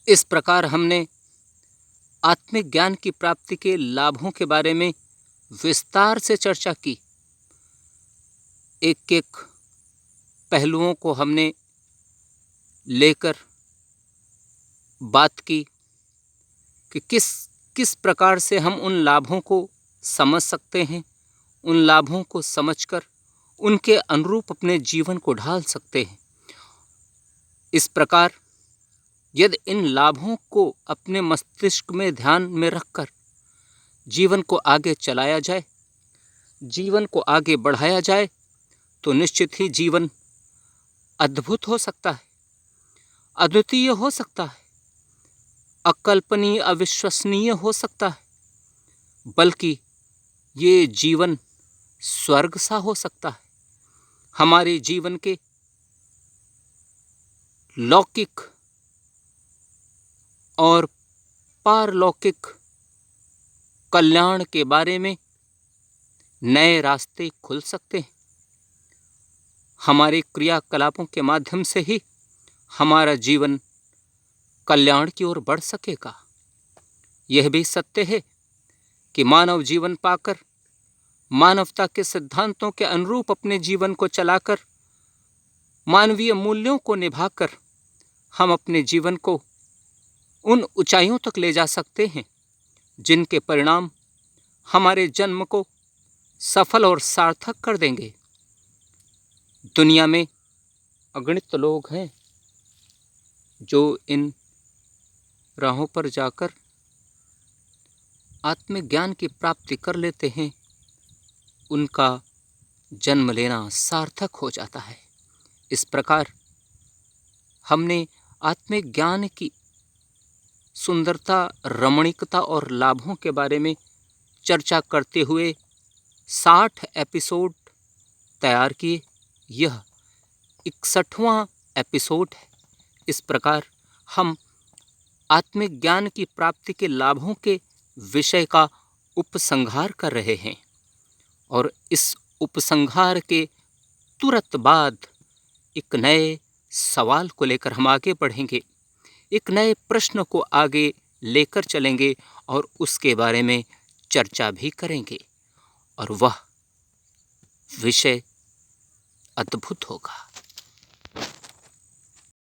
इस प्रकार हमने आत्मिक ज्ञान की प्राप्ति के लाभों के बारे में विस्तार से चर्चा की। एक एक पहलुओं को हमने लेकर बात की कि किस किस प्रकार से हम उन लाभों को समझ सकते हैं, उन लाभों को समझकर उनके अनुरूप अपने जीवन को ढाल सकते हैं। इस प्रकार यदि इन लाभों को अपने मस्तिष्क में ध्यान में रखकर जीवन को आगे चलाया जाए, जीवन को आगे बढ़ाया जाए, तो निश्चित ही जीवन अद्भुत हो सकता है, अद्वितीय हो सकता है, अकल्पनीय, अविश्वसनीय हो सकता है, बल्कि ये जीवन स्वर्ग सा हो सकता है। हमारे जीवन के लौकिक और पारलौकिक कल्याण के बारे में नए रास्ते खुल सकते हैं। हमारे क्रियाकलापों के माध्यम से ही हमारा जीवन कल्याण की ओर बढ़ सकेगा। यह भी सत्य है कि मानव जीवन पाकर, मानवता के सिद्धांतों के अनुरूप अपने जीवन को चलाकर, मानवीय मूल्यों को निभाकर हम अपने जीवन को उन ऊंचाइयों तक ले जा सकते हैं जिनके परिणाम हमारे जन्म को सफल और सार्थक कर देंगे। दुनिया में अगणित लोग हैं जो इन राहों पर जाकर आत्मिक ज्ञान की प्राप्ति कर लेते हैं, उनका जन्म लेना सार्थक हो जाता है। इस प्रकार हमने आत्मिक ज्ञान की सुंदरता, रमणीकता और लाभों के बारे में चर्चा करते हुए 60 एपिसोड तैयार किए। यह 61वां एपिसोड है। इस प्रकार हम आत्मिक ज्ञान की प्राप्ति के लाभों के विषय का उपसंहार कर रहे हैं और इस उपसंहार के तुरंत बाद एक नए सवाल को लेकर हम आगे बढ़ेंगे, एक नए प्रश्न को आगे लेकर चलेंगे और उसके बारे में चर्चा भी करेंगे और वह विषय अद्भुत होगा।